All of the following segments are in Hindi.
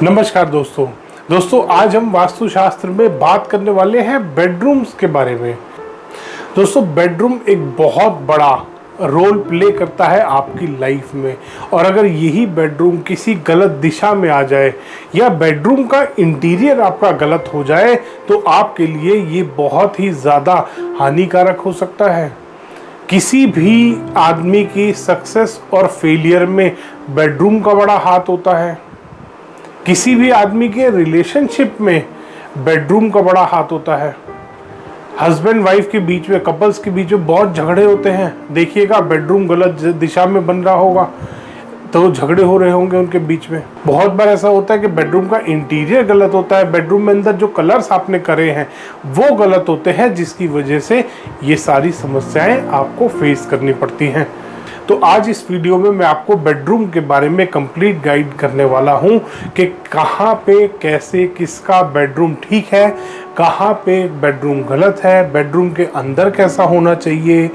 नमस्कार दोस्तों आज हम वास्तुशास्त्र में बात करने वाले हैं बेडरूम्स के बारे में। दोस्तों बेडरूम एक बहुत बड़ा रोल प्ले करता है आपकी लाइफ में, और अगर यही बेडरूम किसी गलत दिशा में आ जाए या बेडरूम का इंटीरियर आपका गलत हो जाए तो आपके लिए ये बहुत ही ज़्यादा हानिकारक हो सकता है। किसी भी आदमी की सक्सेस और फेलियर में बेडरूम का बड़ा हाथ होता है। किसी भी आदमी के रिलेशनशिप में बेडरूम का बड़ा हाथ होता है। हस्बैंड वाइफ के बीच में, कपल्स के बीच में बहुत झगड़े होते हैं। देखिएगा बेडरूम गलत दिशा में बन रहा होगा तो झगड़े हो रहे होंगे उनके बीच में। बहुत बार ऐसा होता है कि बेडरूम का इंटीरियर गलत होता है, बेडरूम में अंदर जो कलर्स आपने करे हैं वो गलत होते हैं, जिसकी वजह से ये सारी समस्याएं आपको फेस करनी पड़ती हैं। तो आज इस वीडियो में मैं आपको बेडरूम के बारे में कंप्लीट गाइड करने वाला हूं कि कहां पे कैसे किसका बेडरूम ठीक है, कहां पे बेडरूम गलत है, बेडरूम के अंदर कैसा होना चाहिए,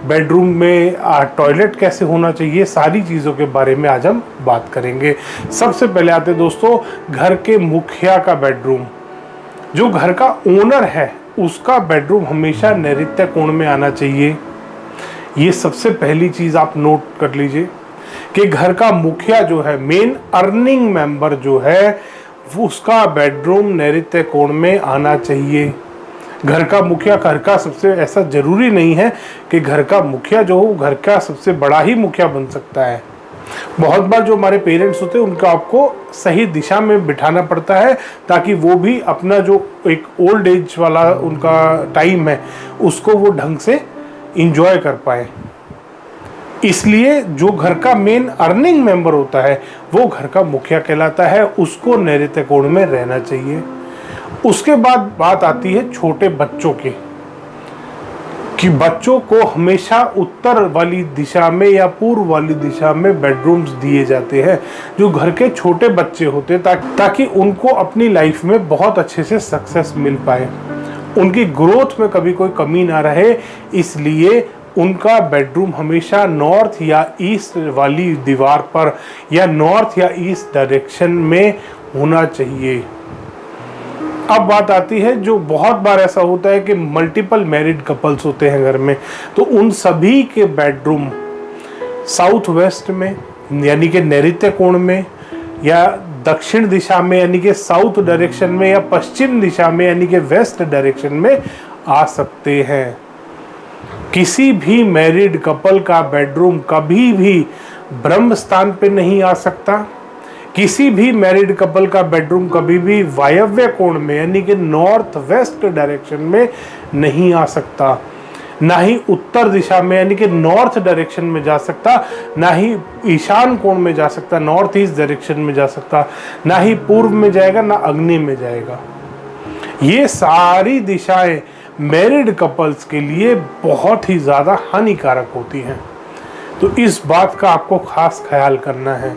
बेडरूम में टॉयलेट कैसे होना चाहिए, सारी चीज़ों के बारे में आज हम बात करेंगे। सबसे पहले आते दोस्तों घर के मुखिया का बेडरूम। जो घर का ओनर है उसका बेडरूम हमेशा नैऋत्य कोण में आना चाहिए। ये सबसे पहली चीज आप नोट कर लीजिए कि घर का मुखिया जो है, मेन अर्निंग मेंबर जो है, वो उसका बेडरूम नैऋत्य कोण में आना चाहिए। घर का मुखिया, घर का सबसे, ऐसा जरूरी नहीं है कि घर का मुखिया जो हो घर का सबसे बड़ा ही मुखिया बन सकता है। बहुत बार जो हमारे पेरेंट्स होते हैं उनको आपको सही दिशा में बिठाना पड़ता है ताकि वो भी अपना जो एक ओल्ड एज वाला उनका टाइम है उसको वो ढंग से इंजॉय कर पाए। इसलिए जो घर का मेन अर्निंग मेंबर होता है वो घर का मुखिया कहलाता है, उसको नैऋत्य कोण में रहना चाहिए। उसके बाद बात आती है छोटे बच्चों की, कि बच्चों को हमेशा उत्तर वाली दिशा में या पूर्व वाली दिशा में बेडरूम्स दिए जाते हैं जो घर के छोटे बच्चे होते हैं, ताकि उनको अपनी लाइफ में बहुत अच्छे से सक्सेस मिल पाए, उनकी ग्रोथ में कभी कोई कमी ना रहे। इसलिए उनका बेडरूम हमेशा नॉर्थ या ईस्ट वाली दीवार पर या नॉर्थ या ईस्ट डायरेक्शन में होना चाहिए। अब बात आती है, जो बहुत बार ऐसा होता है कि मल्टीपल मैरिड कपल्स होते हैं घर में, तो उन सभी के बेडरूम साउथ वेस्ट में यानी कि नैऋत्य कोण में, या दक्षिण दिशा में यानी कि साउथ डायरेक्शन में, या पश्चिम दिशा में यानी कि वेस्ट डायरेक्शन में आ सकते हैं। किसी भी मैरिड कपल का बेडरूम कभी भी ब्रह्म स्थान पे नहीं आ सकता। किसी भी मैरिड कपल का बेडरूम कभी भी वायव्य कोण में यानी कि नॉर्थ वेस्ट डायरेक्शन में नहीं आ सकता। ना ही उत्तर दिशा में यानी कि नॉर्थ डायरेक्शन में जा सकता, ना ही ईशान कोण में जा सकता, नॉर्थ ईस्ट डायरेक्शन में जा सकता, ना ही पूर्व में जाएगा, ना अग्नि में जाएगा। ये सारी दिशाएं मैरिड कपल्स के लिए बहुत ही ज़्यादा हानिकारक होती हैं, तो इस बात का आपको खास ख्याल करना है।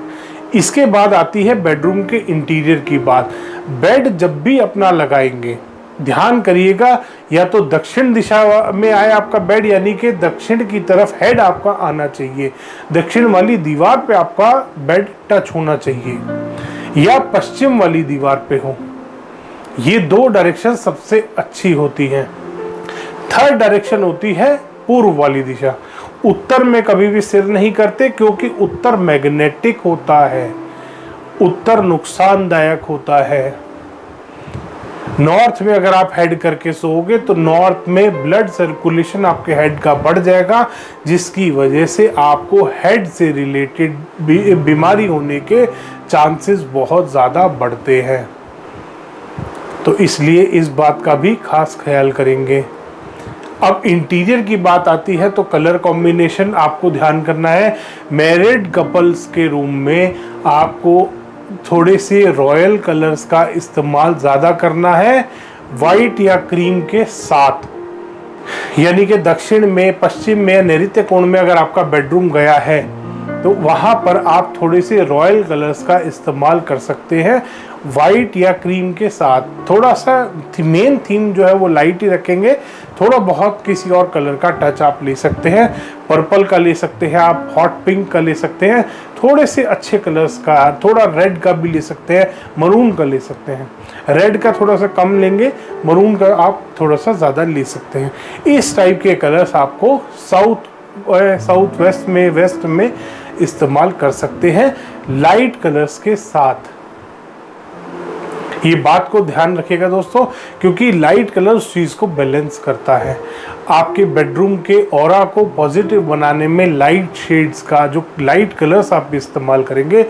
इसके बाद आती है बेडरूम के इंटीरियर की बात। बेड जब भी अपना लगाएंगे ध्यान करिएगा, या तो दक्षिण दिशा में आए आपका बेड, यानी कि दक्षिण की तरफ हेड आपका आना चाहिए, दक्षिण वाली दीवार पे आपका बेड टच होना चाहिए, या पश्चिम वाली दीवार पे हो। ये दो डायरेक्शन सबसे अच्छी होती हैं। थर्ड डायरेक्शन होती है पूर्व वाली दिशा। उत्तर में कभी भी सिर नहीं करते, क्योंकि उत्तर मैग्नेटिक होता है, उत्तर नुकसानदायक होता है। नॉर्थ में अगर आप हेड करके सोओगे तो नॉर्थ में ब्लड सर्कुलेशन आपके हेड का बढ़ जाएगा, जिसकी वजह से आपको हेड से रिलेटेड बीमारी होने के चांसेस बहुत ज़्यादा बढ़ते हैं। तो इसलिए इस बात का भी खास ख्याल करेंगे। अब इंटीरियर की बात आती है तो कलर कॉम्बिनेशन आपको ध्यान करना है। मैरिड कपल्स के रूम में आपको थोड़े से रॉयल कलर्स का इस्तेमाल ज़्यादा करना है, वाइट या क्रीम के साथ। यानी कि दक्षिण में, पश्चिम में या नैऋत्य कोण में अगर आपका बेडरूम गया है तो वहाँ पर आप थोड़े से रॉयल कलर्स का इस्तेमाल कर सकते हैं वाइट या क्रीम के साथ। थोड़ा सा मेन थीम जो है वो लाइट ही रखेंगे, थोड़ा बहुत किसी और कलर का टच आप ले सकते हैं, पर्पल का ले सकते हैं, आप हॉट पिंक का ले सकते हैं, थोड़े से अच्छे कलर्स का, थोड़ा रेड का भी ले सकते हैं, मरून का ले सकते हैं। रेड का थोड़ा सा कम लेंगे, मरून का आप थोड़ा सा ज़्यादा ले सकते हैं। इस टाइप के कलर्स आपको साउथ वेस्ट में, वेस्ट में इस्तेमाल कर सकते हैं लाइट कलर्स के साथ। ये बात को ध्यान रखिएगा दोस्तों, क्योंकि लाइट कलर उस चीज़ को बैलेंस करता है। आपके बेडरूम के ऑरा को पॉजिटिव बनाने में लाइट शेड्स का, जो लाइट कलर्स आप इस्तेमाल करेंगे,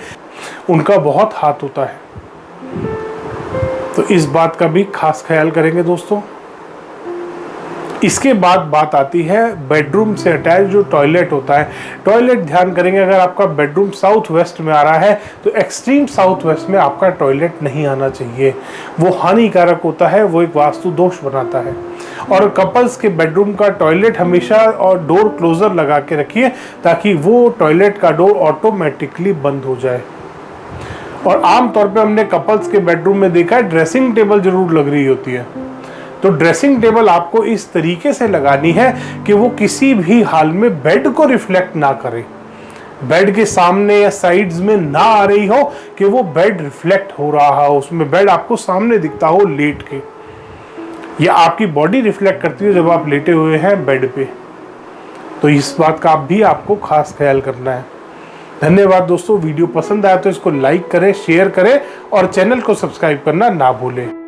उनका बहुत हाथ होता है। तो इस बात का भी खास ख्याल करेंगे दोस्तों। इसके बाद बात आती है बेडरूम से अटैच जो टॉयलेट होता है। टॉयलेट ध्यान करेंगे, अगर आपका बेडरूम साउथ वेस्ट में आ रहा है तो एक्सट्रीम साउथ वेस्ट में आपका टॉयलेट नहीं आना चाहिए, वो हानिकारक होता है, वो एक वास्तु दोष बनाता है। और कपल्स के बेडरूम का टॉयलेट हमेशा और डोर क्लोजर लगा के रखिए, ताकि वो टॉयलेट का डोर ऑटोमेटिकली बंद हो जाए। और आमतौर पे हमने कपल्स के बेडरूम में देखा है ड्रेसिंग टेबल जरूर लग रही होती है, तो ड्रेसिंग टेबल आपको इस तरीके से लगानी है कि वो किसी भी हाल में बेड को रिफ्लेक्ट ना करे, बेड के सामने या साइड्स में ना आ रही हो कि वो बेड रिफ्लेक्ट हो रहा हो, उसमें बेड आपको सामने दिखता हो लेट के, या आपकी बॉडी रिफ्लेक्ट करती हो जब आप लेटे हुए हैं बेड पे। तो इस बात का भी आपको खास ख्याल करना है। धन्यवाद दोस्तों, वीडियो पसंद आया तो इसको लाइक करें, शेयर करें और चैनल को सब्सक्राइब करना ना भूलें।